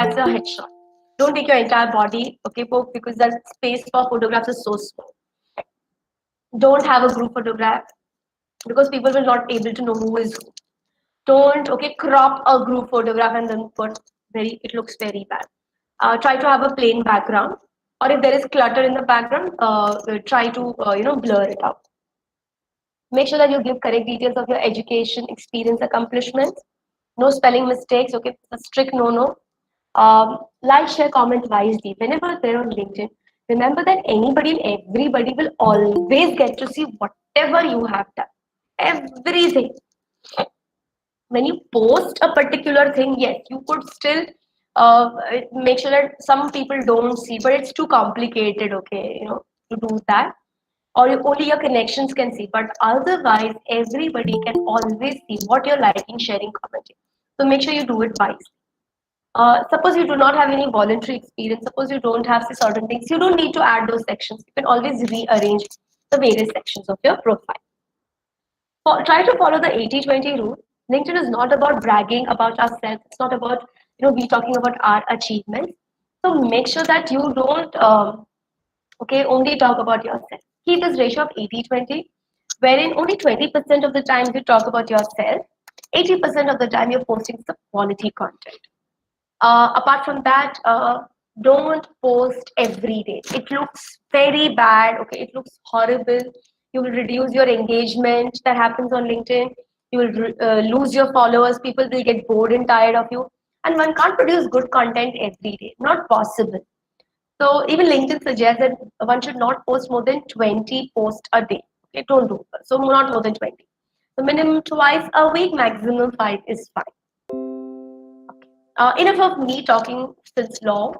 that's a headshot. Don't take your entire body, okay, poke, because the space for photographs is so small. Don't have a group photograph because people will not able to know who is who. Don't, okay, crop a group photograph and then put it looks very bad. Try to have a plain background, or if there is clutter in the background, try to blur it out. Make sure that you give correct details of your education, experience, accomplishments. No spelling mistakes. Okay, it's a strict no. Like, share, comment wisely. Whenever they're on LinkedIn, remember that anybody and everybody will always get to see whatever you have done. Everything. When you post a particular thing, yes, you could still make sure that some people don't see, but it's too complicated, okay, to do that. Or only your connections can see, but otherwise everybody can always see what you're liking, sharing, commenting. So make sure you do it wisely. Suppose you do not have any voluntary experience, suppose you don't have certain things, you don't need to add those sections. You can always rearrange the various sections of your profile. Try to follow the 80-20 rule. LinkedIn is not about bragging about ourselves. It's not about we talking about our achievements. So make sure that you don't only talk about yourself. Keep this ratio of 80-20, wherein only 20% of the time you talk about yourself, 80% of the time you're posting some quality content. Apart from that, don't post every day. It looks very bad. Okay, it looks horrible. You will reduce your engagement that happens on LinkedIn. You will lose your followers. People will get bored and tired of you. And one can't produce good content every day. Not possible. So even LinkedIn suggests that one should not post more than 20 posts a day. Okay, don't do that. So not more than 20. So minimum twice a week, maximum 5 is fine. Enough of me talking since long.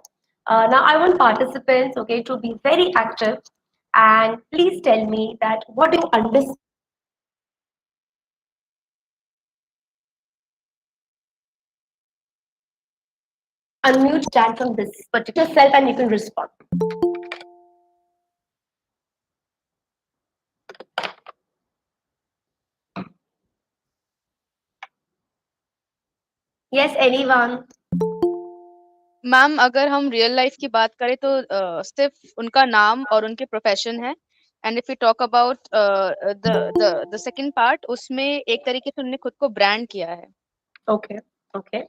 Now I want participants, okay, to be very active and please tell me that what do you understand unmute chat from this particular self and you can respond. Yes, anyone? Ma'am अगर हम real life की बात करें तो सिर्फ उनका नाम और उनके प्रोफेशन है and if you talk about the second part उसमें एक तरीके से उन्होंने खुद को ब्रांड किया है. Okay.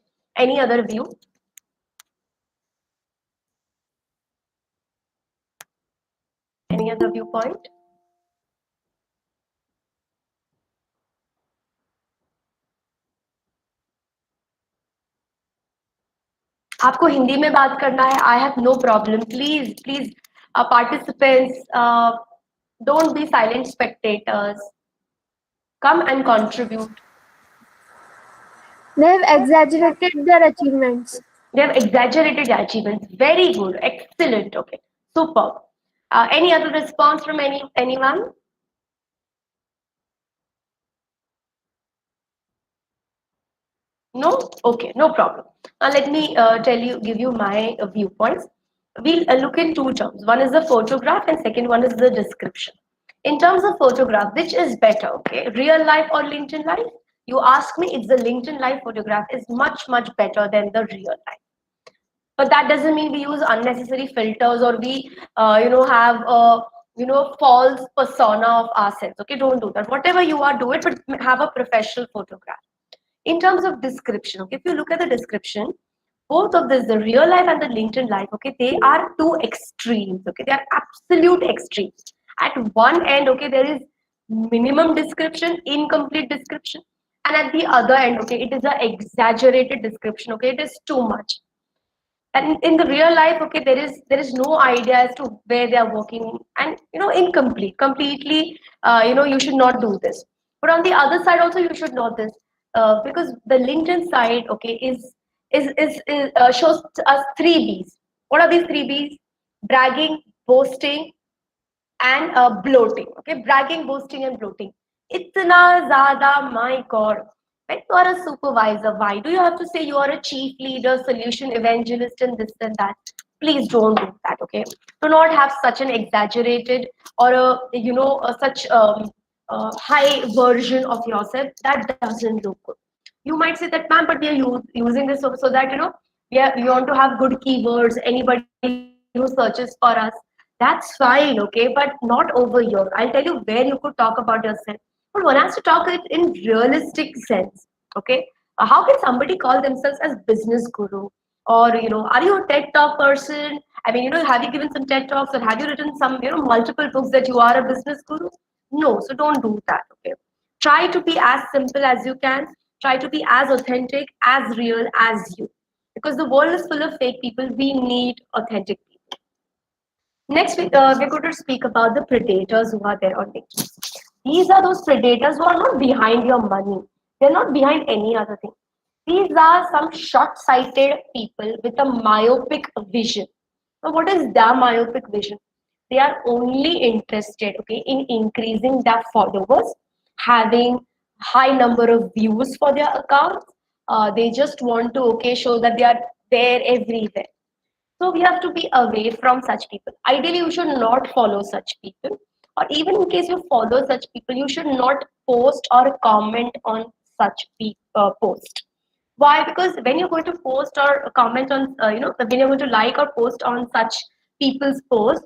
Any other view? Any other viewpoint? आपको हिंदी में बात करना है, I have no problem. Please, participants, don't be silent spectators. Come and contribute. They have exaggerated their achievements. They have exaggerated their achievements. Very good, excellent. Okay, superb. Any other response from anyone? No? Okay, no problem. Let me give you my viewpoints. We'll look in two terms. One is the photograph and second one is the description. In terms of photograph, which is better, okay? Real life or LinkedIn life? You ask me, it's the LinkedIn life photograph is much better than the real life. But that doesn't mean we use unnecessary filters or we, have a, false persona of ourselves. Okay, don't do that. Whatever you are, do it, but have a professional photograph. In terms of description, okay, if you look at the description, both of this, the real life and the LinkedIn life, okay, they are two extremes, okay, they are absolute extremes. At one end, okay, there is minimum description, incomplete description, and at the other end, okay, it is an exaggerated description, okay, it is too much. And in the real life, okay, there is no idea as to where they are working, and incomplete, completely, you should not do this. But on the other side, also you should know this, because the LinkedIn side, okay, is shows us three B's. What are these three B's? Bragging, boasting, and bloating. Okay, bragging, boasting, and bloating. Itna zyada, my God. When you are a supervisor, why do you have to say you are a chief leader, solution evangelist, and this and that? Please don't do that. Okay, do not have such an exaggerated or such high version of yourself that doesn't look good. You might say that, ma'am, but we are using this so that We want to have good keywords. Anybody who searches for us, that's fine, okay, but not over here. I'll tell you where you could talk about yourself. But one has to talk it in realistic sense, okay? How can somebody call themselves as business guru? Or, are you a TED Talk person? I mean, have you given some TED Talks, or have you written some, multiple books that you are a business guru? No, so don't do that, okay? Try to be as simple as you can. Try to be as authentic, as real as you. Because the world is full of fake people. We need authentic people. Next, we're going to speak about the predators who are there on LinkedIn. These are those predators who are not behind your money. They're not behind any other thing. These are some short-sighted people with a myopic vision. Now, what is their myopic vision? They are only interested, okay, in increasing their followers, having high number of views for their accounts. They just want to, okay, show that they are there everywhere. So we have to be away from such people. Ideally, you should not follow such people. Or even in case you follow such people, you should not post or comment on such post. Why? Because when you're going to post or comment on, when you're going to like or post on such people's posts,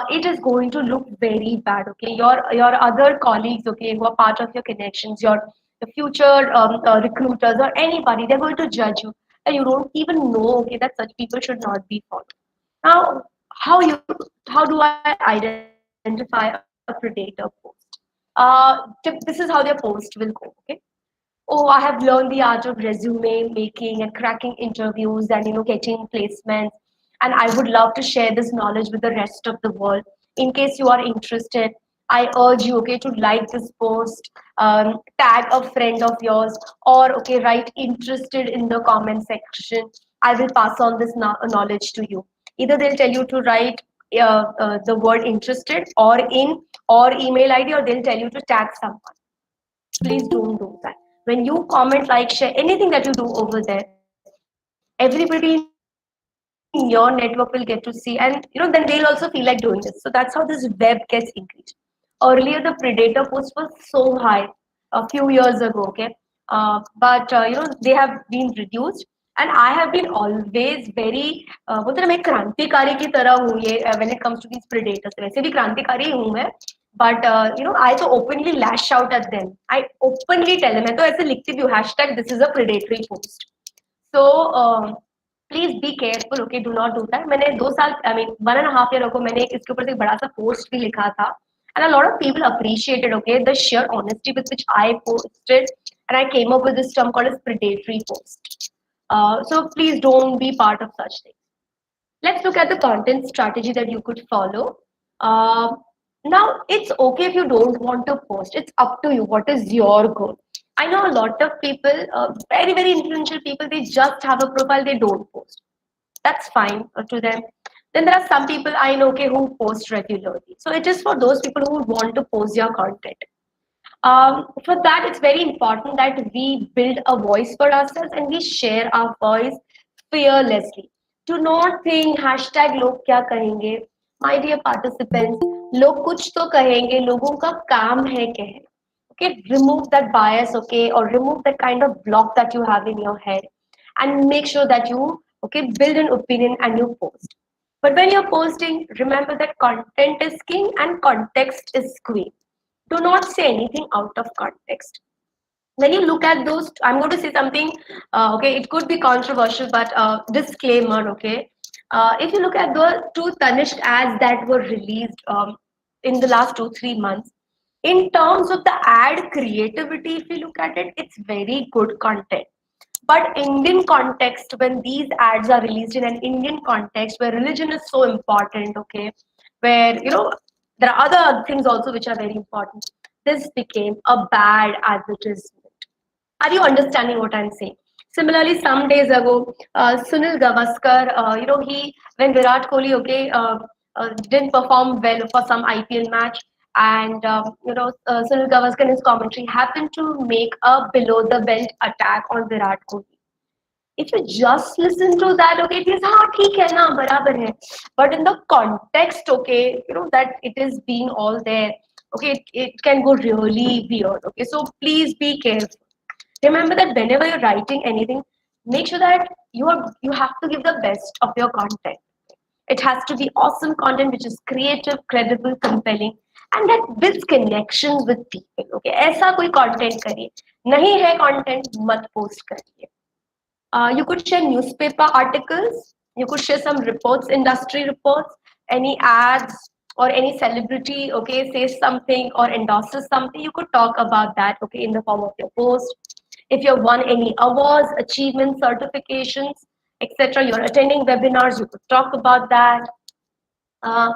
it is going to look very bad. Okay, your other colleagues, okay, who are part of your connections, your the future recruiters or anybody, they're going to judge you, and you don't even know, okay, that such people should not be followed. Now, how do I identify a predator post? This is how their post will go. Okay. Oh, I have learned the art of resume making and cracking interviews and getting placements. And I would love to share this knowledge with the rest of the world. In case you are interested, I urge you, okay, to like this post, tag a friend of yours, or okay, write interested in the comment section. I will pass on this knowledge to you. Either they'll tell you to write the word interested or email ID, or they'll tell you to tag someone. Please don't do that. When you comment, like, share anything that you do over there, everybody in your network will get to see, and then they'll also feel like doing this. So that's how this web gets increased. Earlier, the predator post was so high a few years ago, okay, but they have been reduced. And I have been always very बोलते ना मैं क्रांतिकारी की तरह हूँ ये when it comes to these predators. वैसे भी क्रांतिकारी हूँ मैं, but I तो openly lash out at them. I openly tell them. मैं तो ऐसे लिखती भी हूँ hashtag this is a predatory post. So please be careful, okay, do not do that. मैंने 2 साल, I mean 1.5 year ago मैंने इसके ऊपर से एक बड़ा सा post भी लिखा था, and a lot of people appreciated, okay, the sheer honesty with which I posted, and I came up with this term called as predatory post. So please don't be part of such things. Let's look at the content strategy that you could follow. Uh, Now, it's okay if you don't want to post. It's up to you. What is your goal? I know a lot of people, very, very influential people, they just have a profile, they don't post. That's fine to them. Then there are some people I know, okay, who post regularly. So it is for those people who want to post your content. For that, it's very important that we build a voice for ourselves and we share our voice fearlessly. Do not think hashtag लोग क्या कहेंगे. My dear participants, लोग कुछ तो कहेंगे, लोगों का काम है कहना. Okay, remove that bias, okay, or remove that kind of block that you have in your head, and make sure that you, okay, build an opinion and you post. But when you're posting, remember that content is king and context is queen. Do not say anything out of context. When you look at those, I'm going to say something, okay, it could be controversial, but disclaimer, okay. If you look at the two Tanishq ads that were released in the last 2-3 months, in terms of the ad creativity, if you look at it, it's very good content. But Indian context, when these ads are released in an Indian context where religion is so important, okay, where there are other things also which are very important, this became a bad advertisement. Are you understanding what I'm saying? Similarly, some days ago, Sunil Gavaskar, he when Virat Kohli, okay, didn't perform well for some IPL match, and Sunil Gavaskar in his commentary happened to make a below the belt attack on Virat Kohli. If you just listen to that, okay, it is ठीक है ना, बराबर है. But in the context, okay, that it is being all there, okay, it can go really weird. Okay, so please be careful. Remember that whenever you're writing anything, make sure that you have to give the best of your content. It has to be awesome content which is creative, credible, compelling, and that builds connections with people. Okay, ऐसा कोई content करिए, नहीं है content मत post करिए. You could share newspaper articles. You could share some reports, industry reports, any ads or any celebrity, okay, says something or endorses something. You could talk about that, okay, in the form of your post. If you've won any awards, achievements, certifications, etc., you're attending webinars, you could talk about that. Uh,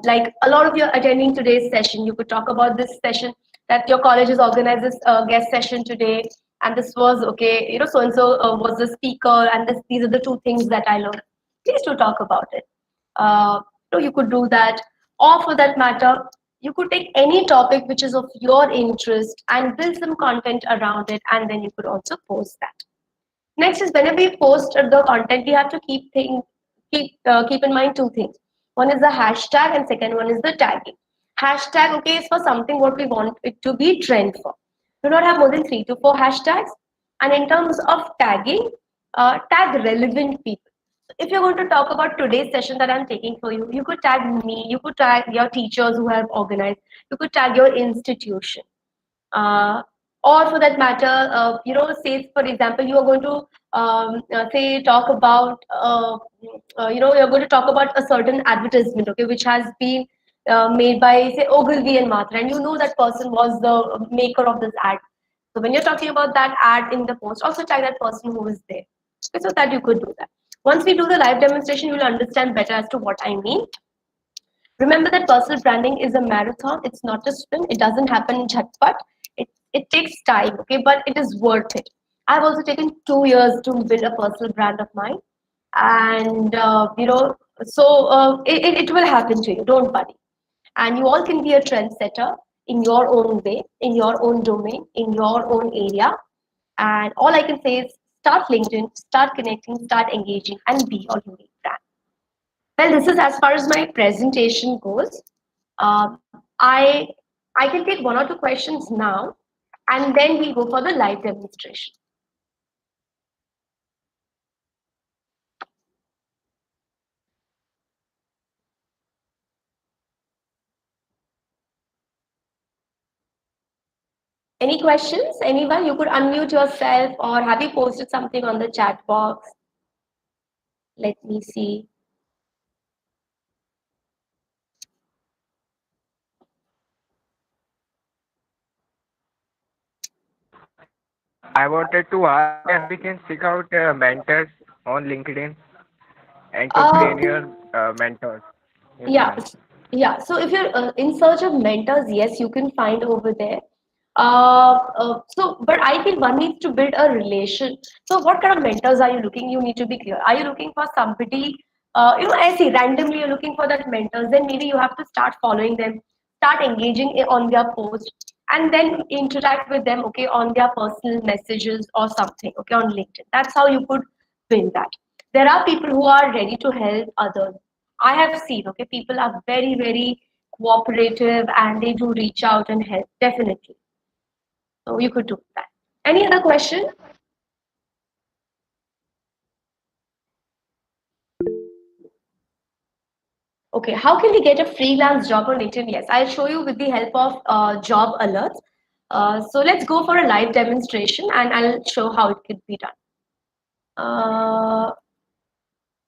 like a lot of you are attending today's session, you could talk about this session that your college has organized this guest session today, and this was okay, so and so was the speaker, and these are the two things that I learned. Please do talk about it. You could do that, or for that matter, you could take any topic which is of your interest and build some content around it, and then you could also post that. Next is whenever we post the content, we have to keep in mind two things. One is the hashtag, and second one is the tagging. Hashtag, okay, is for something what we want it to be trend for. Do not have more than 3 to 4 hashtags. And in terms of tagging, tag relevant people. If you're going to talk about today's session that I'm taking for you, you could tag me, you could tag your teachers who have organized, you could tag your institution. Uh, or for that matter, say for example, you are going to say talk about, you're going to talk about a certain advertisement, okay, which has been made by say Ogilvy and Matra, and you know that person was the maker of this ad. So when you're talking about that ad in the post, also tag that person who is there, okay, so that you could do that. Once we do the live demonstration, you will understand better as to what I mean. Remember that personal branding is a marathon. It's not a sprint. It doesn't happen in jhatpat. It takes time, okay, but it is worth it. I've also taken 2 years to build a personal brand of mine, and it will happen to you. Don't worry. And you all can be a trendsetter in your own way, in your own domain, in your own area. And all I can say is start LinkedIn, start connecting, start engaging, and be your unique brand. Well, this is as far as my presentation goes. Um, I I can take 1 or 2 questions now, and then we'll go for the live demonstration. Any questions? Anyone? You could unmute yourself, or have you posted something on the chat box? Let me see. I wanted to ask if we can seek out mentors on LinkedIn, entrepreneur mentors. Yes, Yeah, ma'am. yeah. So if you're in search of mentors, yes, you can find over there. But I think one needs to build a relation. So what kind of mentors are you looking? You need to be clear. Are you looking for somebody, I see randomly you're looking for that mentors, then maybe you have to start following them, start engaging on their post, and then interact with them, okay, on their personal messages or something, okay, on LinkedIn. That's how you could build that. There are people who are ready to help others. I have seen, okay, people are very, very cooperative and they do reach out and help, definitely. So you could do that. Any other question? Okay, how can we get a freelance job on LinkedIn? Yes, I'll show you with the help of job alerts. So let's go for a live demonstration and I'll show how it could be done.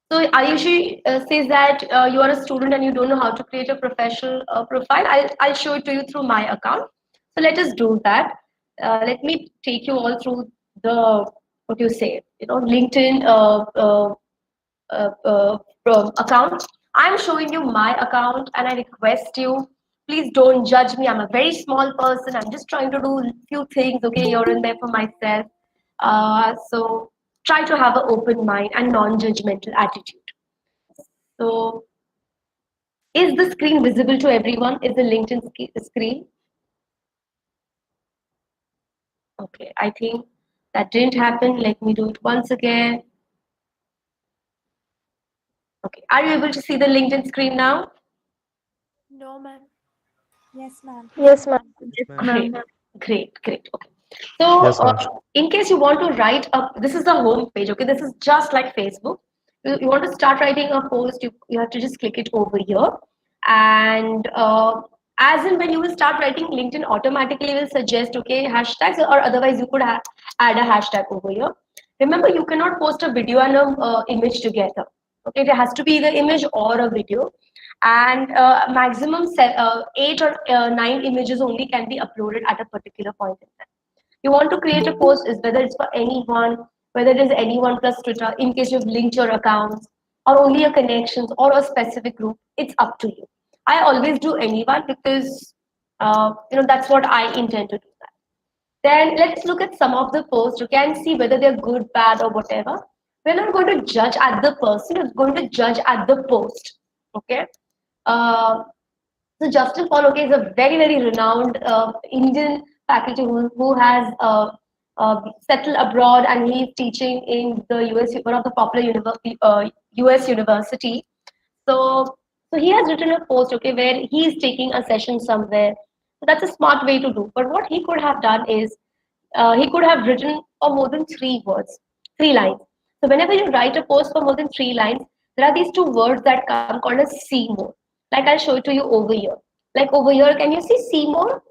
So Ayushi says that you are a student and you don't know how to create a professional profile. I'll show it to you through my account. So let us do that. Let me take you all through the, what you say, LinkedIn account. I'm showing you my account and I request you, please don't judge me. I'm a very small person. I'm just trying to do a few things, okay, here and there for myself. So try to have an open mind and non-judgmental attitude. So is the screen visible to everyone? Is the LinkedIn screen? Okay, I think that didn't happen. Let me do it once again. Okay, are you able to see the LinkedIn screen now? No, ma'am. Yes, ma'am. Yes, ma'am. Yes, Great, ma'am. great, great. Okay. So, Yes, ma'am. in case you want to write up, this is the home page. Okay, this is just like Facebook. You want to start writing a post, you have to just click it over here, and as in when you will start writing, LinkedIn automatically will suggest okay hashtags, or otherwise you could add a hashtag over here. Remember, you cannot post a video and a image together. Okay, there has to be either image or a video, and maximum 8 or 9 images only can be uploaded at a particular point in time. You want to create a post is whether it's for anyone, whether it is anyone plus Twitter, in case you've linked your accounts, or only your connections or a specific group, it's up to you. I always do anyone because that's what I intend to do that. Then let's look at some of the posts. You can see whether they're good, bad, or whatever. We're not going to judge at the person, we're going to judge at the post. Okay. Uh, so Justin Paul, okay, is a very, very renowned Indian faculty who has settled abroad, and he's teaching in the US, one of the popular US university. So, so he has written a post, okay, where he is taking a session somewhere. So that's a smart way to do. But what he could have done is he could have written for more than 3 words, 3 lines. So whenever you write a post for more than 3 lines, there are these 2 words that come called as see more. Like I'll show it to you over here. Like over here, can you see see more?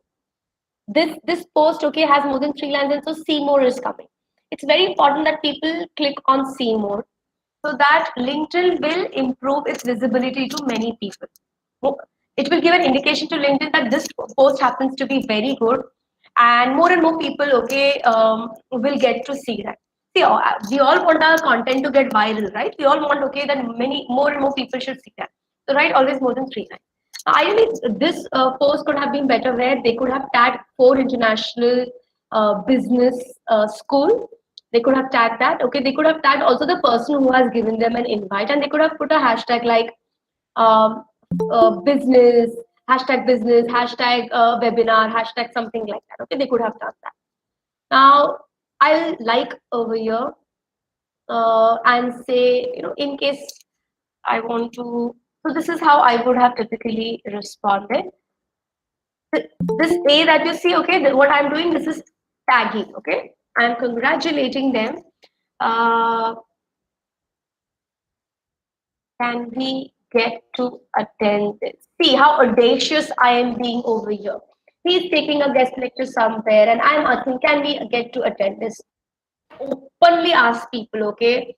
This post okay has more than 3 lines, and so see more is coming. It's very important that people click on see more, so that LinkedIn will improve its visibility to many people. It will give an indication to LinkedIn that this post happens to be very good, and more people okay will get to see that. See, we all want our content to get viral, right? We all want okay that many more and more people should see that. So write always more than 3 lines. Ideally, this post could have been better where they could have tagged 4 international business school. They could have tagged that. Okay, they could have tagged also the person who has given them an invite, and they could have put a hashtag like um, business, business, webinar, hashtag something like that. Okay, they could have done that. Now, I'll like over here and say, in case I want to, so this is how I would have typically responded. This A that you see, okay, what I'm doing, this is tagging, okay? I'm congratulating them. Can we get to attend this? See how audacious I am being over here. He's taking a guest lecture somewhere, and I'm asking, can we get to attend this? Openly ask people, okay?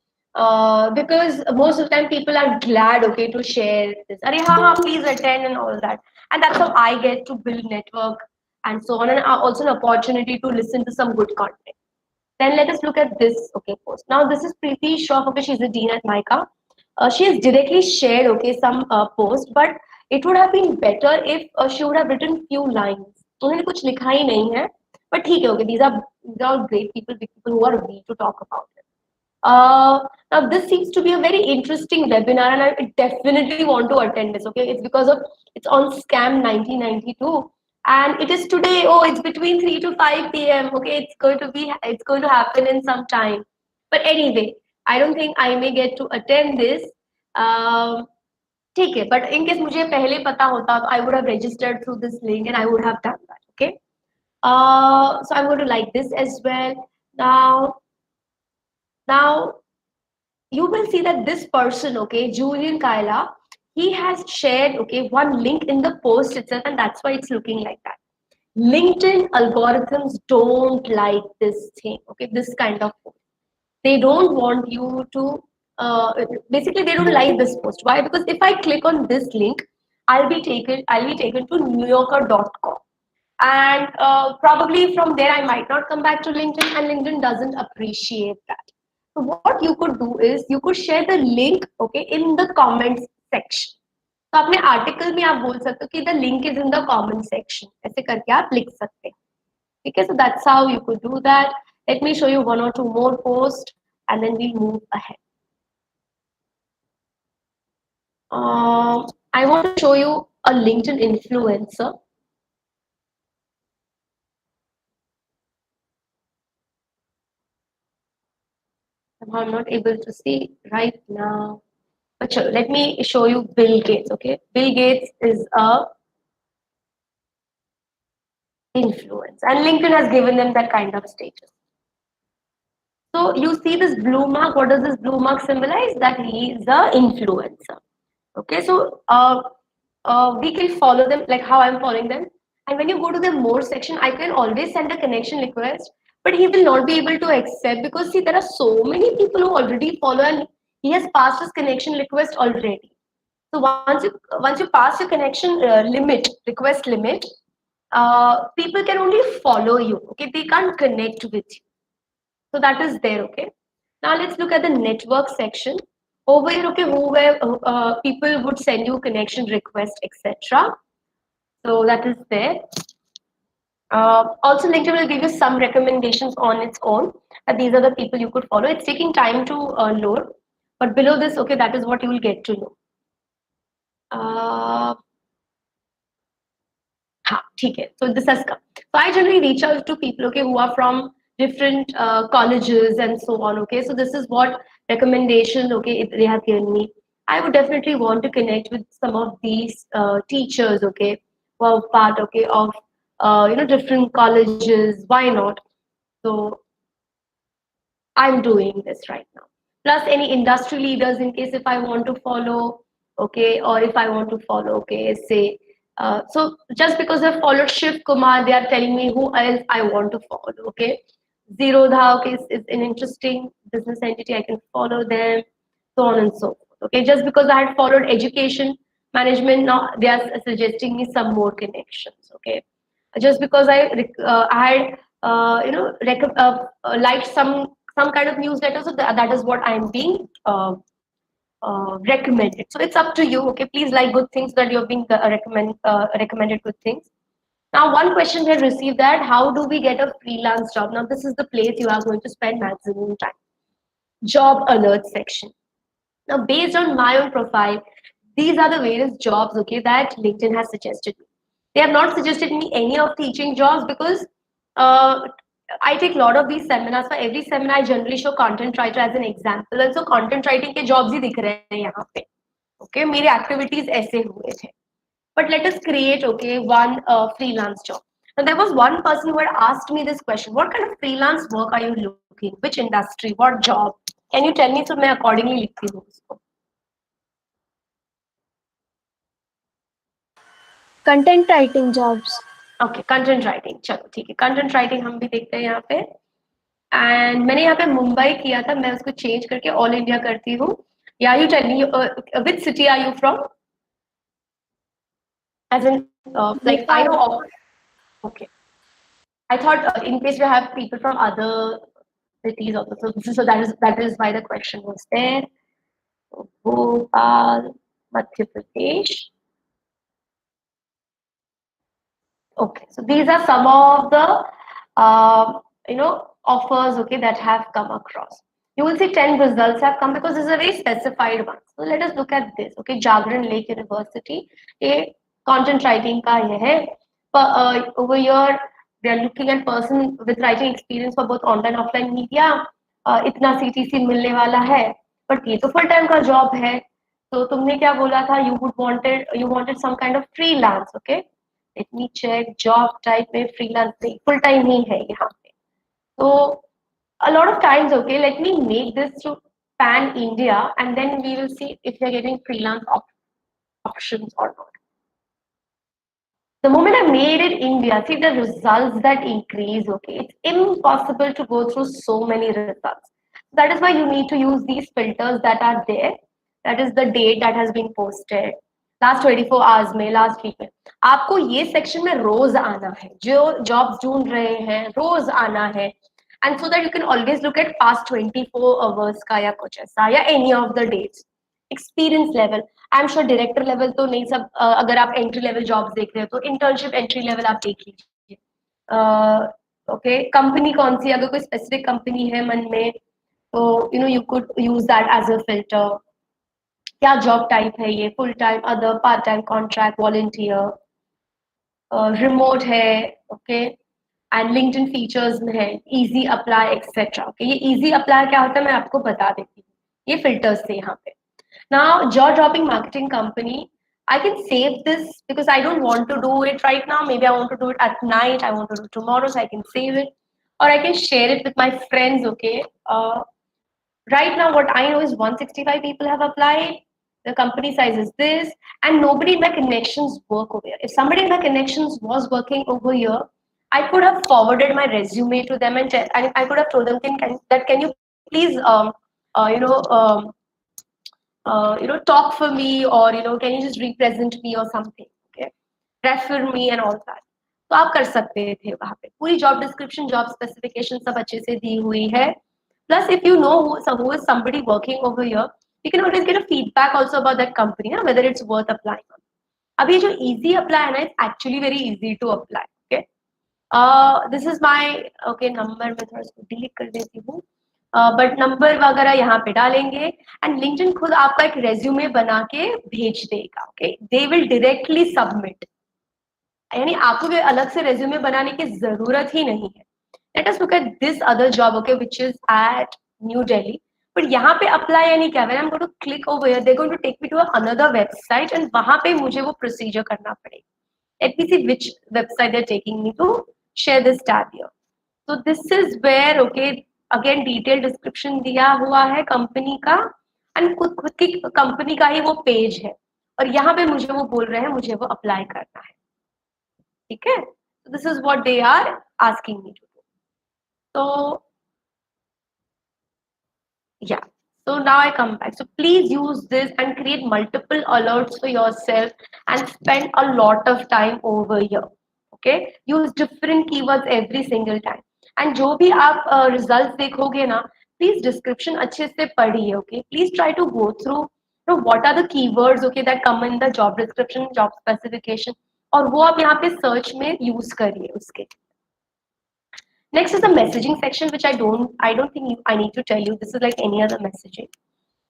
Because most of the time people are glad, okay, to share this. Arey, please attend and all that. And that's how I get to build network and so on, and also an opportunity to listen to some good content. Then let us look at this, okay, post. Now this is Preeti Shroff, okay, she's a dean at MICA. She has directly shared, okay, some post, but it would have been better if she would have written few lines. उन्होंने कुछ लिखा ही नहीं है, but ठीक है, okay, these are great people who are ready to talk about it. Now this seems to be a very interesting webinar, and I definitely want to attend this. Okay, it's because of it's on Scam 1992, and it is today. Oh, it's between 3 to 5 p.m. Okay, it's going to happen in some time. But anyway, I don't think I may get to attend this. ठीक है, but in case मुझे पहले पता होता, I would have registered through this link and I would have done that. Okay, so I'm going to like this as well. Now you will see that this person, okay, Julian Kaila, he has shared, okay, one link in the post itself, and that's why it's looking like that. LinkedIn algorithms don't like this thing, okay, this kind of post. They don't want you to, basically, they don't like this post. Why? Because if I click on this link, I'll be taken to newyorker.com. And probably from there, I might not come back to LinkedIn, and LinkedIn doesn't appreciate that. So what you could do is you could share the link, okay, in the comments section. तो अपने article में आप बोल सकते हो कि the link is in the comment section. ऐसे करके आप लिख सकते हैं. ठीक है? So that's how you could do that. Let me show you 1 or 2 more posts, and then we'll move ahead. I want to show you a LinkedIn influencer. I'm not able to see right now. But sure, let me show you Bill Gates. Okay, Bill Gates is a influence, and LinkedIn has given them that kind of status. So you see this blue mark. What does this blue mark symbolize? That he is the influencer. Okay, so we can follow them like how I'm following them. And when you go to the more section, I can always send a connection request, but he will not be able to accept because see, there are so many people who already follow and he has passed his connection request already. So once you pass your connection request limit, people can only follow you. Okay, they can't connect with you. So that is there. Okay. Now let's look at the network section. Over here, okay, people would send you connection request, etc. So that is there. Also, LinkedIn will give you some recommendations on its own. These are the people you could follow. It's taking time to load, but below this, okay, that is what you will get to know. Okay. So this has come. So I generally reach out to people, okay, who are from different colleges and so on. Okay, so this is what recommendation, okay, they have given me. I would definitely want to connect with some of these teachers, okay, who are part, okay, of different colleges. Why not? So I'm doing this right now. Plus any industry leaders in case if I want to follow, okay, or if I want to follow, okay, say. So just because I've followed Shiv Kumar, they are telling me who else I want to follow, okay. Zerodha, okay, is an interesting business entity, I can follow them, so on and so forth, okay. Just because I had followed education management, now they are suggesting me some more connections, okay. Just because I had liked some kind of newsletter, so that is what I'm being recommended. So it's up to you. Okay, please like good things that you're being recommended good things. Now, one question we have received that how do we get a freelance job? Now, this is the place you are going to spend maximum time. Job alert section. Now, based on my own profile, these are the various jobs, okay, that LinkedIn has suggested me. They have not suggested me any of teaching jobs because I take a lot of these seminars. For every seminar, I generally show content writer as an example. And so content writing के jobs ही दिख रहे हैं यहाँ पे. Okay, मेरे activities ऐसे हुए थे. But let us create, okay, one freelance job. Now, there was one person who had asked me this question: what kind of freelance work are you looking? Which industry? What job? Can you tell me? So मैं accordingly लिखती हूँ उसको. Content writing jobs. Okay, content writing. चलो ठीक है. Content writing हम भी देखते हैं यहाँ पे. And मैंने यहाँ पे मुंबई किया था. मैं उसको change करके all India करती हूँ. Yeah, you tell me. Which city are you from? As in, like I know. Okay. I thought in case we have people from other cities also. So that is why the question was there. So, Bhopal, Madhya Pradesh. Okay, so these are some of the offers, okay, that have come across. You will see 10 results have come because this is a very specified one. So let us look at this. Okay, Jagran Lake University. A content writing ka ye hai. Over here, they are looking at person with writing experience for both online and offline media. इतना CTC मिलने वाला है. But ये तो full time का job है. तो तुमने क्या बोला था? You wanted some kind of freelance, okay? Let me check. Job type में freelance नहीं, full time ही है यहाँ पे. So a lot of times, okay, let me make this to pan India and then we will see if you're getting freelance options or not. The moment I made it India, see the results that increase, okay, it's impossible to go through so many results. That is why you need to use these filters that are there. That is the date that has been posted. Last 24 hours में, last week में. आपको ये section में रोज आना है. जो jobs ढूंढ रहे हैं, रोज आना है. And so that you can always look at past 24 hours का या कुछ ऐसा या any of the dates. Experience level. I'm sure director level तो नहीं सब अगर आप entry level jobs देख रहे हो तो internship entry level आप देख लीजिए. Okay, company कौन सी अगर कोई specific company है मन में तो you could use that as a filter. क्या job type है ये, full time, other, part time, contract, volunteer, remote है, okay, and LinkedIn features में है, easy apply, etc. Okay, ये easy apply क्या होता है मैं आपको बता देती हूँ. ये filters थे यहाँ पे. Now, jaw dropping marketing company. I can save this because I don't want to do it right now. Maybe I want to do it at night. I want to do it tomorrow, so I can save it, or I can share it with my friends. Okay. Right now, what I know is 165 people have applied. The company size is this, and nobody in my connections work over here. If somebody in my connections was working over here, I could have forwarded my resume to them and I could have told them, can you please, uh, you know, um, talk for me, or can you just represent me or something, okay, refer me and all that. तो आप कर सकते थे वहां पे, पूरी job description job specification सब अच्छे से दी हुई है. Plus, if you know who is somebody working over here, you can always get a feedback also about that company, whether it's worth applying or not. अब ये जो easy apply है ना, it's actually very easy to apply. Okay. This is my okay number. मैं थोड़ा इसको delete कर देती हूँ. बट नंबर वगैरह यहाँ पे डालेंगे एंड लिंक्डइन खुद आपका एक रेज्यूमे बना के भेज देगा. Okay, they will directly submit, यानी आपको भी अलग से रेज्यूमे बनाने की जरूरत ही नहीं है. Let us look at this other job, okay, which is at New Delhi. But यहाँ पे अप्लाई यानी क्या, when I am going to click over here, they going to take me to another website and वहां पे मुझे वो प्रोसीजर करना पड़ेगा. Let me see which website they are taking me to share this tab here. So this is where, okay, again detailed description दिया हुआ है company का, एंड खुद की कंपनी का ही वो पेज है, और यहाँ पे मुझे वो बोल रहे हैं मुझे वो अप्लाई करना है. ठीक है, so this is what they are asking me to do. So yeah, so now I come back. So please use this and create multiple alerts for yourself and spend a lot of time over here. Okay, use different keywords every single time. And जो भी आप result देखोगे ना, please description अच्छे से पढ़िए. Okay, please try to go through what are the keywords, okay, that come in the job description, job specification, और वो आप यहाँ पे सर्च में यूज करिए उसके. Next is the messaging section, which I don't think I need to tell you. This is like any other messaging.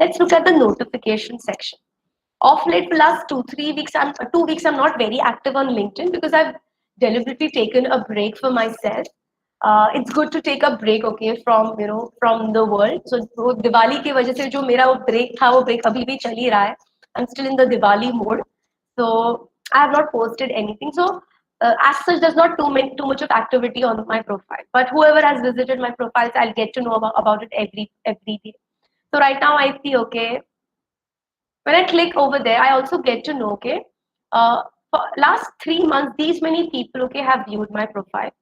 Let's look at the notification section. Of late, for last 2 weeks, 2 weeks, I'm not very active on LinkedIn because I've deliberately taken a break for myself. It's good to take a break, okay, from the world. So वो दिवाली की वजह से जो मेरा वो break था, वो break अभी भी चल ही रहा है. I'm still in the Diwali mode, so I have not posted anything. So as such, there's not too much of activity on my profile. But whoever has visited my profiles, I'll get to know about it every day. So right now I see, okay, when I click over there, I also get to know, okay, for last 3 months, these many people, okay, have viewed my profile.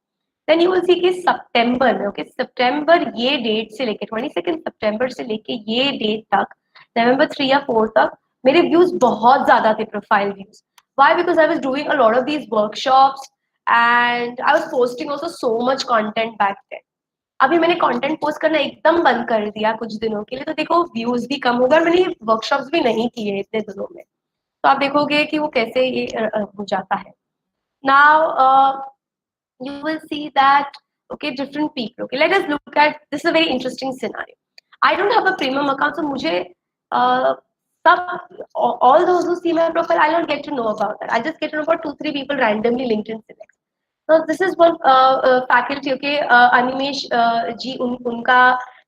Then you will see कि सितंबर में, okay, सितंबर ये date से लेके 22 सितंबर से लेके ये date तक, नवंबर 3 या 4 तक मेरे व्यूज बहुत ज्यादा थे, profile views. Why? Because I was doing a lot of these workshops and I was posting also so much content back then. अभी मैंने कंटेंट पोस्ट करना एकदम बंद कर दिया कुछ दिनों के लिए, तो देखो व्यूज भी कम हो गए, मैंने वर्कशॉप्स भी नहीं किए इतने दिनों में, तो आप देखोगे कि वो कैसे ये हो जाता है. Now you will see that, okay, different people. Okay, let us look at this. Is a very interesting scenario. I don't have a premium account, so मुझे all those who see my profile, I don't get to know about that. I just get to know about 2-3 people randomly LinkedIn selects. So this is one faculty. Okay, Animesh ji, उनका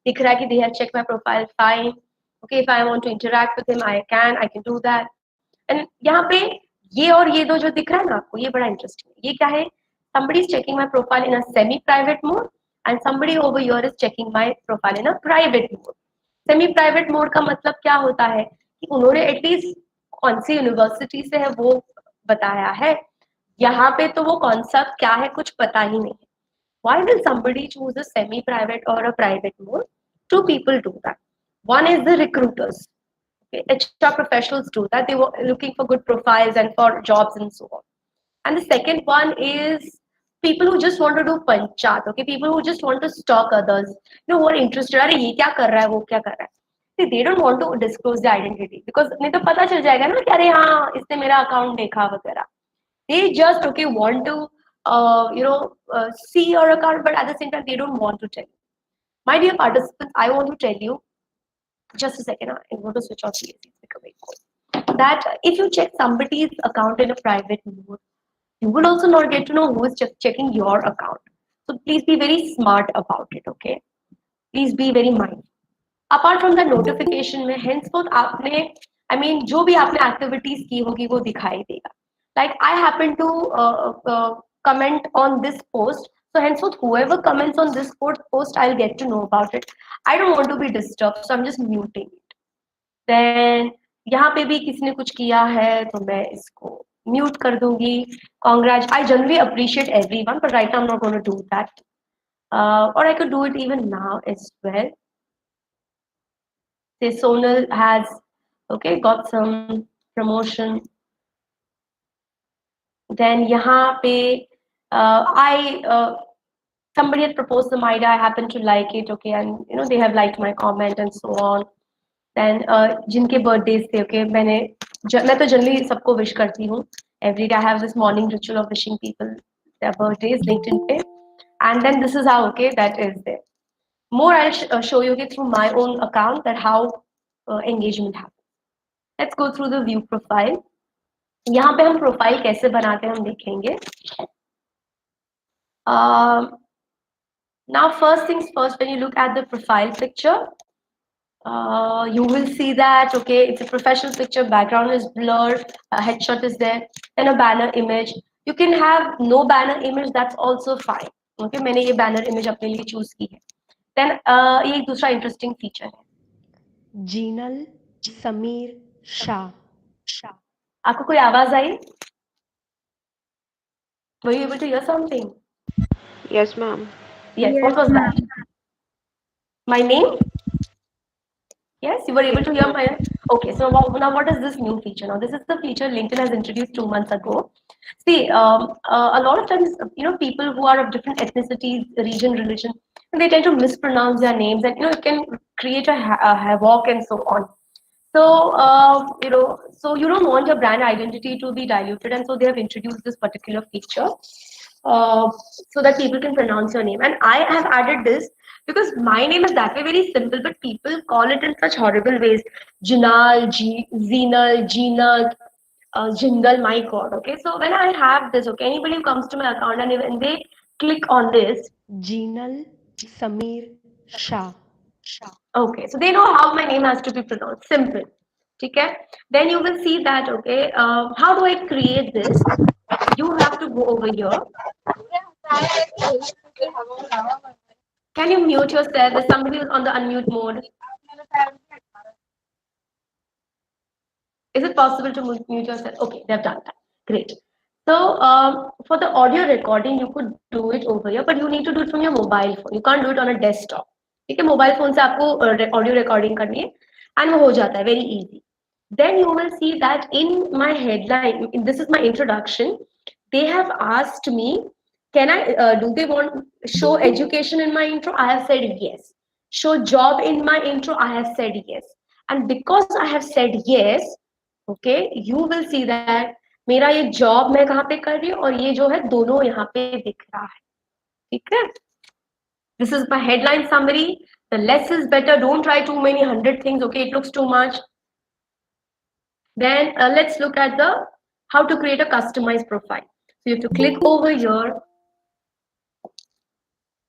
दिख रहा है कि they have checked my profile, fine. Okay, if I want to interact with him, I can do that. And यहाँ पे ये और ये दो जो दिख रहा है ना आपको, ये बड़ा इंटरेस्टिंग है. ये क्या है? Somebody is checking my profile in a semi-private mode and somebody over here is checking my profile in a private mode. Semi-private mode का मतलब क्या होता है कि उन्होंने एटलीस्ट कौन सी यूनिवर्सिटी से है वो बताया है. यहाँ पे तो वो कौन सा क्या है कुछ पता ही नहीं है. Why will somebody choose a semi-private or a private mode? 2 people do that. One is the recruiters. Okay, HR professionals do that. They were looking for good profiles and for jobs and so on. And the second one is people who just want to do panchat, okay, people who just want to stalk others, who are interested, अरे ये क्या कर रहा है, वो क्या कर रहा है. See, they don't want to disclose the identity because नहीं तो पता चल जाएगा ना कि अरे हाँ इसने मेरा अकाउंट देखा वगैरह. They just, okay, want to see your account, but at the same time they don't want to tell you. My dear participants, I want to tell you, just a second, I'm going to switch off the AC, it's becoming cold, that if you check somebody's account in a private mode, you will also not get to know who is checking your account. So please be very smart about it, okay? Please be very mindful. Apart from the notification में henceforth आपने I mean, जो भी आपने activities की होगी वो दिखाई देगा. Like I happen to comment on this post, so henceforth whoever comments on this post, I'll get to know about it. I don't want to be disturbed, so I'm just muting it. Then यहाँ पे भी किसी ने कुछ किया है तो मैं इसको म्यूट कर दूंगी. Congrats. I generally appreciate everyone, but right now I'm not going to do that. Or I could do it even now as well. Say Sonal has got some promotion. Then यहाँ पे somebody had proposed some idea. I happen to like it, okay, and they have liked my comment and so on. Then जिनके birthdays थे, okay, मैं तो generally सबको wish करती हूँ. Every day I have this morning ritual of wishing people their birthdays LinkedIn पे. And then this is how, okay, that is there. More I'll show you through my own account that how engagement happens. Let's go through the view profile. यहाँ पे हम profile कैसे बनाते हैं हम देखेंगे. Now first things first, when you look at the profile picture, you will see that, okay, it's a professional picture, background is blurred, a headshot is there, then a banner image. You can have no banner image, that's also fine. Okay, मैंने ये banner image अपने लिए choose की है. Then ये एक दूसरा interesting feature है. जीनल समीर शाह. आपको कोई आवाज आई? Were you able to hear something? Yes, ma'am. Yes, what was that? My name? Yes, you were able to hear my. Okay, so now what is this new feature? Now this is the feature LinkedIn has introduced 2 months ago. See, a lot of times, people who are of different ethnicities, region, religion, they tend to mispronounce their names, and it can create a havoc and so on. So so you don't want your brand identity to be diluted, and so they have introduced this particular feature so that people can pronounce your name. And I have added this because my name is that way very simple, but people call it in such horrible ways. Jinal, Zinal, Jinal, Jindal, my God. Okay, so when I have this, okay, anybody who comes to my account and when they click on this, Jinal Sameer Shah. okay, so they know how my name has to be pronounced. Simple. Okay, then you will see that, okay, how do I create this? You have to go over here. Can you mute yourself? There's somebody who's on the unmute mode. Is it possible to mute yourself? Okay, they've done that. Great. So for the audio recording, you could do it over here, but you need to do it from your mobile phone. You can't do it on a desktop. ठीक है, mobile phone से आपको audio recording करनी है, and वो हो जाता है, very easy. Then you will see that in my headline, this is my introduction. They have asked me, can I? Do they want show education in my intro? I have said yes. Show job in my intro? I have said yes. And because I have said yes, okay, you will see that मेरा ये job मैं कहाँ पे कर रही हूँ और ये जो है दोनों यहाँ पे दिख रहा है. ठीक है? This is my headline summary. The less is better. Don't try too many 100 things. Okay, it looks too much. Then let's look at the how to create a customized profile. So you have to click over here.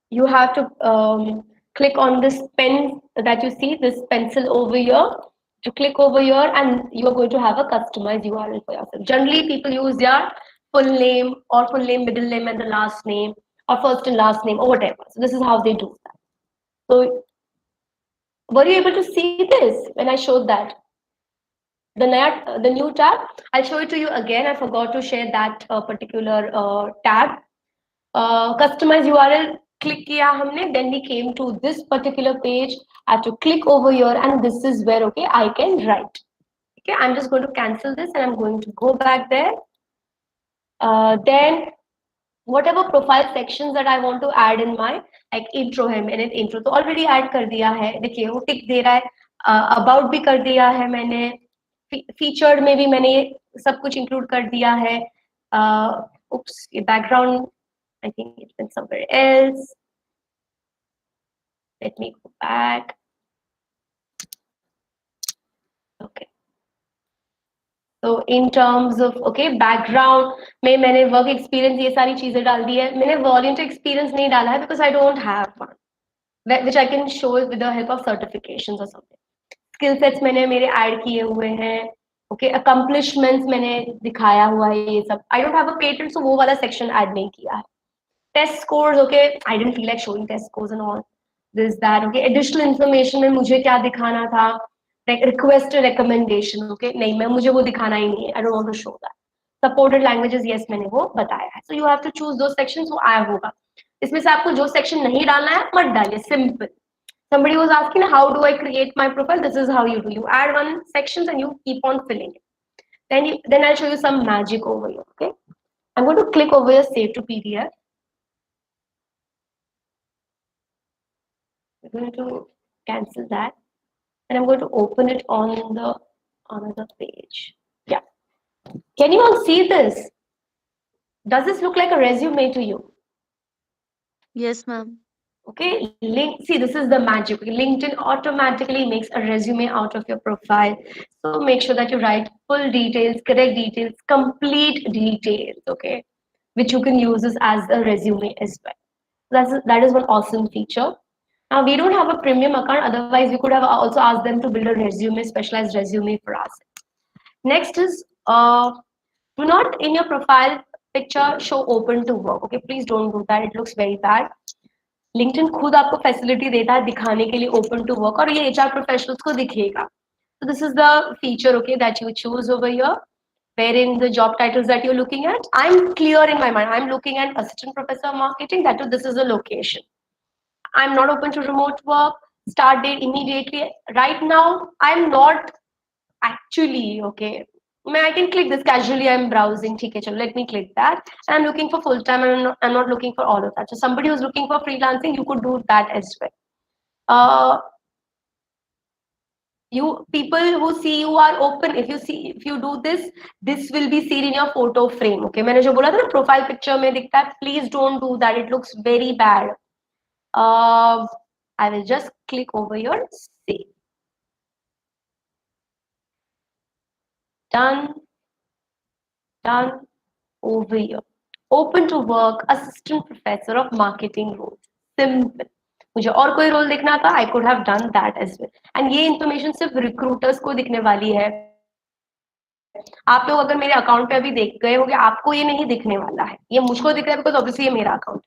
You have to click on this pen that you see, this pencil over here. To click over here, and you are going to have a customized URL for yourself. Generally, people use their full name or full name, middle name, and the last name, or first and last name, or whatever. So this is how they do that. So were you able to see this when I showed that? The new tab, I'll show it to you again. I forgot to share that particular tab. Customize URL, click kiya humne, then we came to this particular page. I have to click over here, and this is where, okay, I can write. Okay, I'm just going to cancel this and I'm going to go back there. Then whatever profile sections that I want to add in my, like intro है, मैंने intro तो already add कर दिया है. देखिए वो tick दे रहा है. About भी कर दिया है मैंने. Featured में भी मैंने सब कुछ include कर दिया है. Oops, background, I think it's been somewhere else. Let me go back. Okay. So in terms of, okay, background में मैंने work experience ये सारी चीजें डाल दी है. मैंने volunteer experience नहीं डाला है because I don't have one, which I can show with the help of certifications or something. Skill sets मैंने मेरे ऐड किए हुए हैं, ओके, अकम्पलिशमेंट्स मैंने दिखाया हुआ है, ये सब. I don't have a patent, so वो वाला सेक्शन ऐड नहीं किया है. Test scores, okay, I didn't feel like showing test scores and all this that. Okay, additional information में मुझे क्या दिखाना था, रिक्वेस्ट रिकमेंडेशन, ओके, नहीं, मैं मुझे वो दिखाना ही नहीं है. I don't want to show that. Supported languages, yes, मैंने वो बताया है. So you have to choose दो सेक्शंस, वो आया होगा. इसमें से आपको जो सेक्शन नहीं डालना है मत डालिए, simple. Somebody was asking, how do I create my profile? This is how you do. You add one sections and you keep on filling it. Then I'll show you some magic over here. Okay, I'm going to click over here, save to PDF. I'm going to cancel that, and I'm going to open it on the another page. Yeah, can you all see this? Does this look like a resume to you? Yes, ma'am. Okay, see, this is the magic. LinkedIn automatically makes a resume out of your profile. So make sure that you write full details, correct details, complete details, okay, which you can use this as a resume as well. That is one awesome feature. Now, we don't have a premium account, otherwise we could have also asked them to build a resume, specialized resume for us. Next is, do not in your profile picture show open to work, okay, please don't do that, it looks very bad. LinkedIn खुद आपको facility देता है दिखाने के लिए open to work, और ये HR professionals को दिखेगा. So this is the feature, okay, that you choose over here, wherein the job titles that you're looking at, I'm clear in my mind. I'm looking at assistant professor of marketing. That too, this is the location. I'm not open to remote work. Start date immediately. Right now, I'm not actually, okay. I can click this casually. I'm browsing. Okay, so let me click that. And I'm looking for full time, and I'm not looking for all of that. So somebody who's looking for freelancing, you could do that as well. You people who see you are open. If you do this, this will be seen in your photo frame. Okay, मैंने जो बोला था ना profile picture में दिखता है. Please don't do that. It looks very bad. I will just click over here. Save. Done. Over here. Open to work, assistant professor of marketing role. Simple. मुझे और कोई रोल देखना था, I could have done that as well. And ये information सिर्फ recruiters को दिखने वाली है. आप लोग अगर मेरे अकाउंट पे अभी देख गए होंगे, आपको ये नहीं दिखने वाला है. ये मुझको दिख रहा है because obviously ये मेरा account.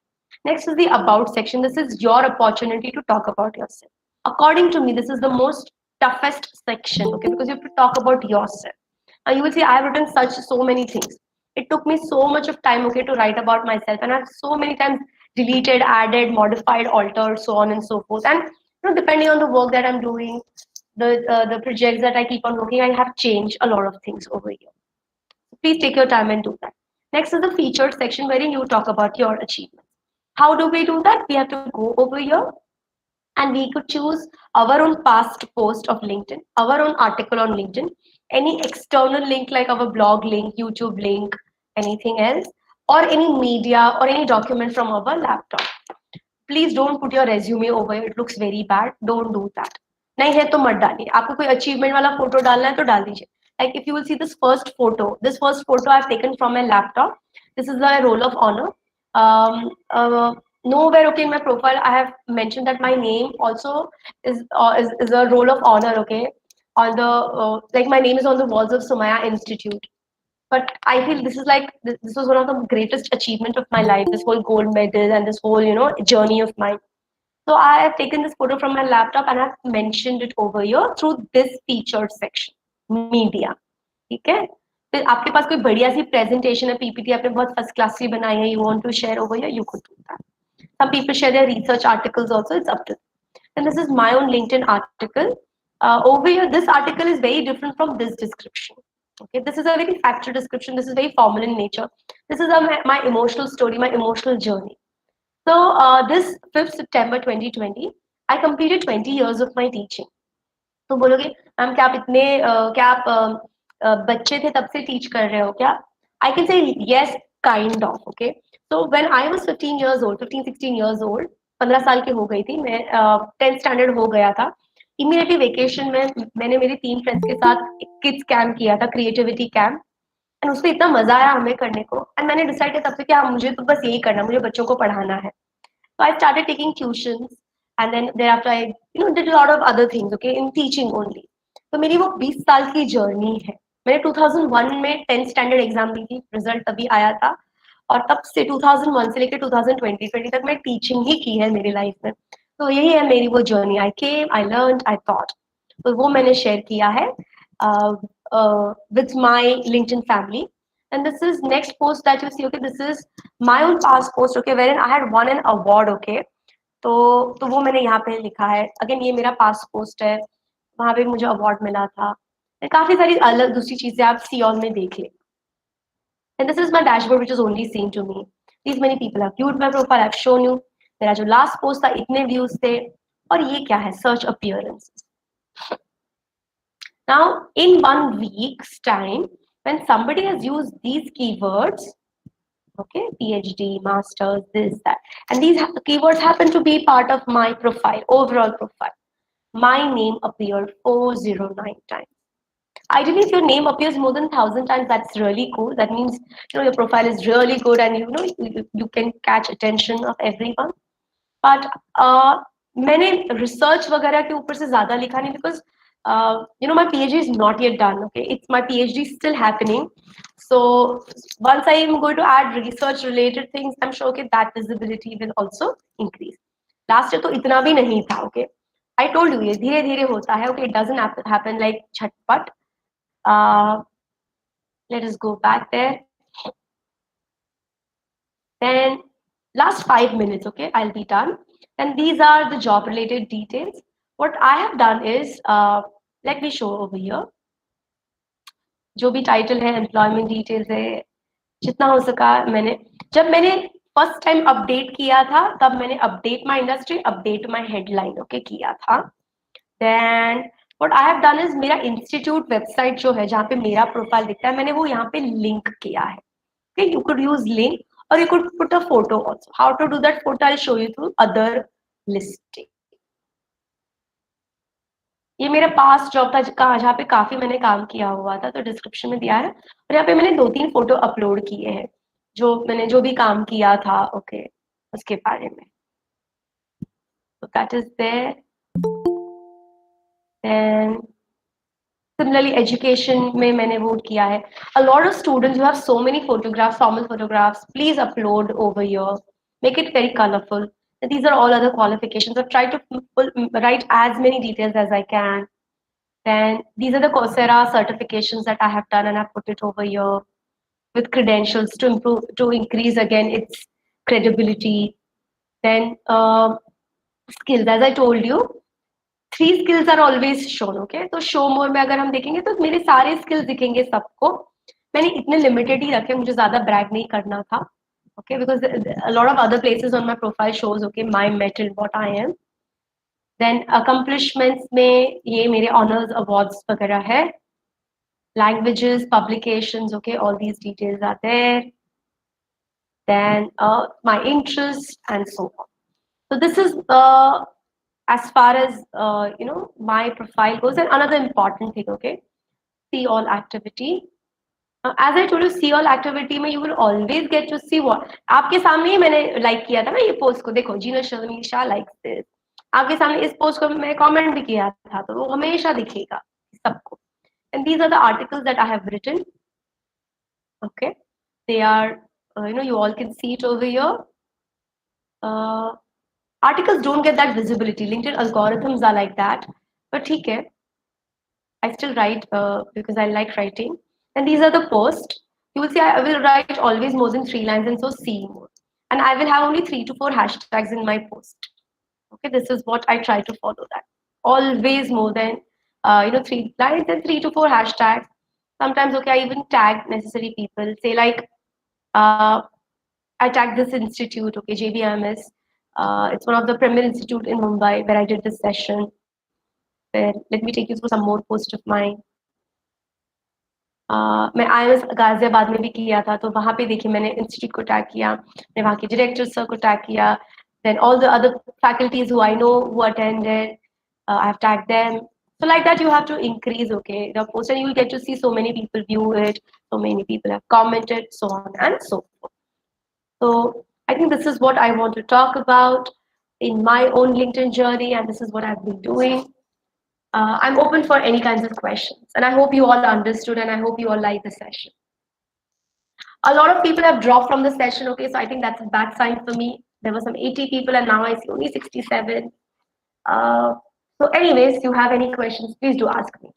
Next is the about section. This is your opportunity to talk about yourself. According to me, this is the most toughest section, okay, because you have to talk about yourself. And you will see I have written so many things. It took me so much of time, okay, to write about myself, and I've so many times deleted, added, modified, altered, so on and so forth. And depending on the work that I'm doing, the projects that I keep on working, I have changed a lot of things over here. Please take your time and do that. Next is the featured section wherein you talk about your achievements. How do we do that? We have to go over here, and we could choose our own past post of LinkedIn, our own article on LinkedIn, any external link like our blog link, YouTube link, anything else, or any media or any document from our laptop. Please don't put your resume over here. It looks very bad. Don't do that. नहीं है तो मत डालिए. आपको कोई achievement वाला photo डालना है तो डाल दीजिए. Like if you will see this first photo I've taken from my laptop. This is the roll of honor. Nowhere, okay, in my profile I have mentioned that my name also is a roll of honor, okay. On the like my name is on the walls of Sumaya Institute. But I feel this was one of the greatest achievement of my life. This whole gold medal and this whole journey of mine. So I have taken this photo from my laptop and I've mentioned it over here through this featured section, media. ठीक है. फिर आपके पास कोई बढ़िया सी presentation है, PPT आपने बहुत first class सी बनाई है, you want to share over here, you could do that. Some people share their research articles also. It's up to them. And this is my own LinkedIn article. Over here, this article is very different from this description. Okay, this is a very factual description. This is very formal in nature. This is my emotional story, my emotional journey. So this 5th September 2020, I completed 20 years of my teaching. तो बोलोगे ma'am क्या आप इतने क्या आप बच्चे थे तब से टीच कर रहे हो क्या? I can say yes, kind of. Okay. So when I was 15 years old, 16 years old, 15 साल की हो गई थी मैं, 10th स्टैंडर्ड हो गया था. इमीडिएटली वेकेशन में मैंने मेरे 3 फ्रेंड्स के साथ किड्स कैंप किया था, क्रिएटिविटी कैंप. एंड उसमें इतना मजा आया हमें करने को. एंड मैंने डिसाइड किया तब से कि हाँ मुझे तो बस यही करना, मुझे बच्चों को पढ़ाना है. So I started taking tuitions, and then thereafter I did a lot of other things, okay, in teaching only. तो मेरी वो 20 साल की जर्नी है। मैंने 2001 में 10th स्टैंडर्ड एग्जाम दी थी, रिजल्ट तभी आया था, और तब से 2001 से लेकर 2020 तक मैं टीचिंग ही की है मेरी लाइफ में। तो यही है मेरी वो journey, I came, I learn, I thought, तो वो मैंने शेयर किया है with my LinkedIn family. And this is next post that you see, okay, this is my own past post, okay, wherein I had won an award, okay, तो वो मैंने यहाँ पे लिखा है। अगेन ये मेरा पास्ट पोस्ट है, वहां पे मुझे अवार्ड मिला था। काफी सारी अलग दूसरी चीजें आप सी ऑल में देख लें। And this is my dashboard which is only seen to me. These many people have viewed my profile, I've shown you. मेरा जो लास्ट पोस्ट था इतने व्यूज थे, और ये क्या है, search appearances. Now in 1 week's time, when somebody has used these keywords, okay, PhD, masters, this, that, and these keywords happen to be part of my profile, overall profile, my name appeared 409 times. Ideally, if your name appears more than 1,000 times, that's really cool. That means, you know, your profile is really good, and you can catch attention of everyone. But मैंने research वगैरह के ऊपर से ज़्यादा लिखा नहीं, because you know, my PhD is not yet done. Okay, it's my PhD still happening. So once I am going to add research related things, I'm sure okay, that visibility will also increase. Last year तो इतना भी नहीं था. Okay, I told you ये धीरे धीरे होता है. Okay, it doesn't happen like झटपट. Let us go back there. Then last 5 minutes, okay, I'll be done. And these are the job related details. What I have done is, let me show over here. जो भी title है, employment details है, जितना हो सका मैंने, जब मैंने फर्स्ट टाइम अपडेट किया था तब मैंने update my industry, update my headline, okay, किया था। Then what I have done is, मेरा इंस्टीट्यूट वेबसाइट जो है जहाँ पे मेरा प्रोफाइल दिखता है, मैंने वो यहाँ पे लिंक किया है। Okay, you could use link or you could put a photo also. How to do that photo I'll show you through other listing. ये मेरा पास्ट जॉब था जहाँ पे काफी मैंने काम किया हुआ था, तो डिस्क्रिप्शन में दिया है, और यहाँ पे मैंने 2-3 फोटो अपलोड किए हैं जो मैंने जो भी काम किया था, ओके, उसके बारे में। So that is there. Then similarly education में मैंने वो किया है। A lot of students who have so many photographs, formal photographs, please upload over here. Make it very colorful. And these are all other qualifications. I've tried to write as many details as I can. Then these are the Coursera certifications that I have done, and I've put it over here with credentials to improve, to increase again its credibility. Then skills, as I told you, 3 skills are always shown, okay? तो show more में अगर हम देखेंगे तो मेरे सारे skills दिखेंगे सबको। मैंने इतने limited ही रखे, मुझे ज़्यादा brag नहीं करना था, okay? Because a lot of other places on my profile shows, okay, my metal, what I am. Then accomplishments में ये मेरे honors, awards वगैरह है। Languages, publications, okay, all these details are there. Then my interest and so on. So this is as far as you know, my profile goes. And another important thing, okay, see all activity. As I told you, see all activity में you will always get to see what, आपके सामने ही मैंने like किया था ना ये post को, देखो जीना शर्मी शाह likes this, आपके सामने इस post को मैं comment भी किया था, तो वो हमेशा दिखेगा सबको। And these are the articles that I have written, okay, they are you know, you all can see it over here. Articles don't get that visibility. LinkedIn algorithms are like that, but okay, I still write because I like writing. And these are the posts. You will see I will write always more than 3 lines, and so see more. And I will have only 3 to 4 hashtags in my post. Okay, this is what I try to follow, that. Always more than you know, 3 lines and 3 to 4 hashtags. Sometimes, okay, I even tag necessary people. Say like I tagged this institute, okay, JBMS. It's one of the premier institute in Mumbai where I did this session. Then let me take you through some more posts of mine. मैं IIMS Ghaziabad में भी किया था, तो वहाँ पे देखिए मैंने इंस्टीट्यूट को टैग किया, मैं वहाँ के डायरेक्टर सर को टैग किया, then all the other faculties who I know who attended, I have tagged them. So like that you have to increase, okay, the post, and you will get to see so many people view it, so many people have commented, so on and so forth. So I think this is what I want to talk about in my own LinkedIn journey, and this is what I've been doing. I'm open for any kinds of questions, and I hope you all understood, and I hope you all like the session. A lot of people have dropped from the session, okay, so I think that's a bad sign for me. There were some 80 people, and now I see only 67. Uh, so anyways, you have any questions, please do ask me.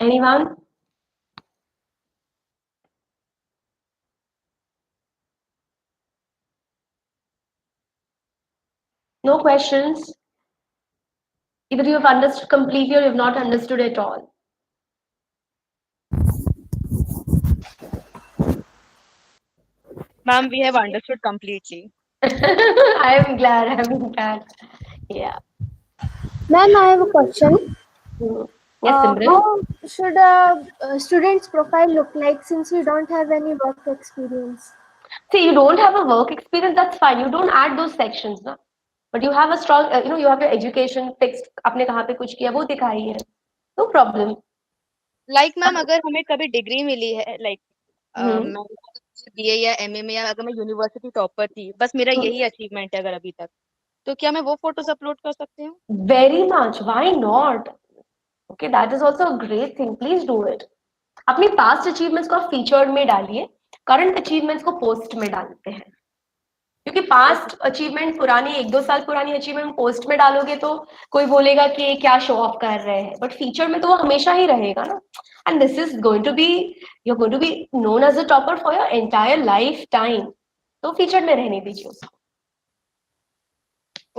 Anyone? No questions? Either you have understood completely or you have not understood at all. Ma'am, we have understood completely. I am glad, Yeah. Ma'am, I have a question. Yes, Simran? How should a student's profile look like since we don't have any work experience? See, you don't have a work experience, that's fine. You don't add those sections, no? But you have a strong, you have your education fixed. आपने कहाँ पे कुछ किया वो दिखाई है. No problem. Like ma'am अगर हमें कभी डिग्री मिली है लाइक हम्म. मैं बीए या एमए में या अगर मैं यूनिवर्सिटी टॉपर थी बस मेरा यही अचीवमेंट है अगर अभी तक तो क्या मैं वो फोटोज अपलोड कर सकती हूँ? Very much. Why not? Okay, that is also a great thing. Please do it. अपनी past achievements को आप featured में डालिए. Current achievements को post में डालते हैं. क्योंकि पास्ट अचीवमेंट पुरानी 1-2 साल पुरानी अचीवमेंट पोस्ट में डालोगे तो कोई बोलेगा कि ये क्या शो ऑफ कर रहे हैं, बट फीचर में तो वो हमेशा ही रहेगा ना. And this is going to be, you are going to be known as a topper for your entire life time. तो फीचर में रहने दीजिए उसको.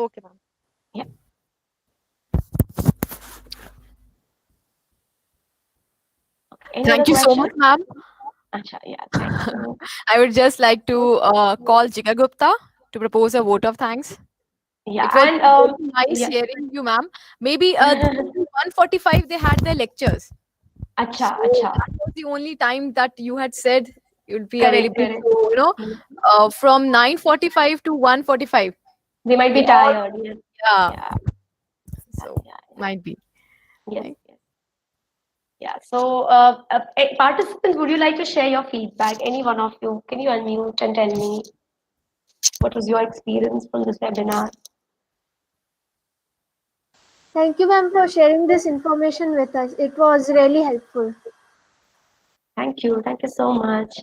Okay ma'am. Thank you so much, ma'am. Acha, yeah, thank you. I would just like to call Jigar Gupta to propose a vote of thanks. Yeah, It was and very nice yeah. hearing you, ma'am. Maybe 1:45 they had their lectures. Acha, So acha. that was the only time that you had said you'd be Correct, available. correct. So, from 9:45 to 1:45. They might be We all- tired. Yes. Yeah. Yeah, So yeah, might be. yes, Right. yes. Yeah. So, participants, would you like to share your feedback? Any one of you? Can you unmute and tell me what was your experience from this webinar? Thank you, ma'am, for sharing this information with us. It was really helpful. Thank you. Thank you so much.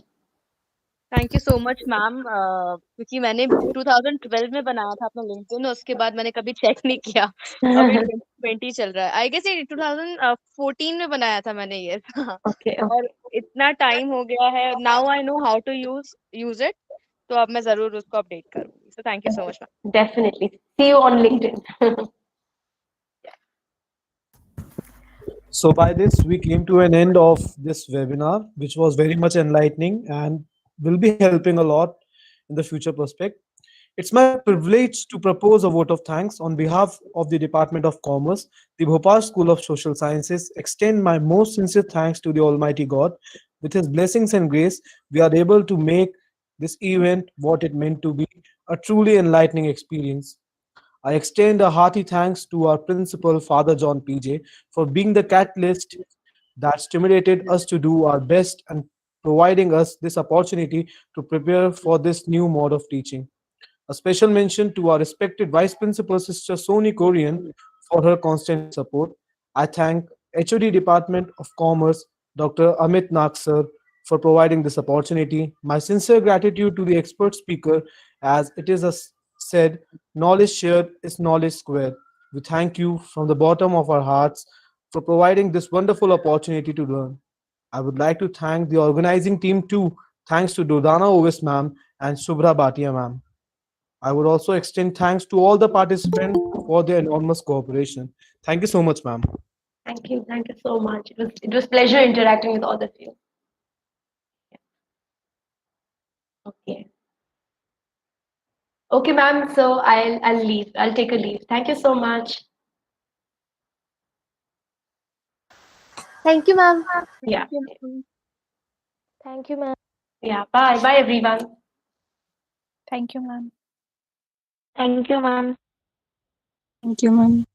Thank you so much ma'am क्योंकि मैंने 2012 में बनाया था अपना LinkedIn उसके बाद मैंने कभी चेक नहीं किया. अभी 2020 चल रहा है. आई गेस ये 2014 में बनाया था मैंने ये. Okay. और इतना टाइम हो गया है. Now I know how to use it. तो अब मैं जरूर उसको अपडेट करूंगी. So thank you so much ma'am. Definitely. See you on LinkedIn. So by this, we came to an end of this webinar, which was very much enlightening and will be helping a lot in the future prospect. It's my privilege to propose a vote of thanks on behalf of the Department of Commerce, the Bhopal School of Social Sciences. Extend my most sincere thanks to the Almighty God. With His blessings and grace, we are able to make this event what it meant to be, a truly enlightening experience. I extend a hearty thanks to our principal, Father John PJ, for being the catalyst that stimulated us to do our best and providing us this opportunity to prepare for this new mode of teaching. A special mention to our respected Vice Principal, Sister Soni Korean, for her constant support. I thank HOD Department of Commerce, Dr. Amit Nag sir, for providing this opportunity. My sincere gratitude to the expert speaker, as it is said, knowledge shared is knowledge squared. We thank you from the bottom of our hearts for providing this wonderful opportunity to learn. I would like to thank the organizing team too. Thanks to Dodana Ovis ma'am and Subhra Bhatia ma'am. I would also extend thanks to all the participants for their enormous cooperation. Thank you so much, ma'am. Thank you. Thank you so much. It was pleasure interacting with all of you. Okay. Okay, ma'am. So I'll leave. I'll take a leave. Thank you so much. Thank you, ma'am. Yeah. Thank you, ma'am. Yeah. Bye. Bye, everyone. Thank you, ma'am. Thank you, ma'am. Thank you, ma'am.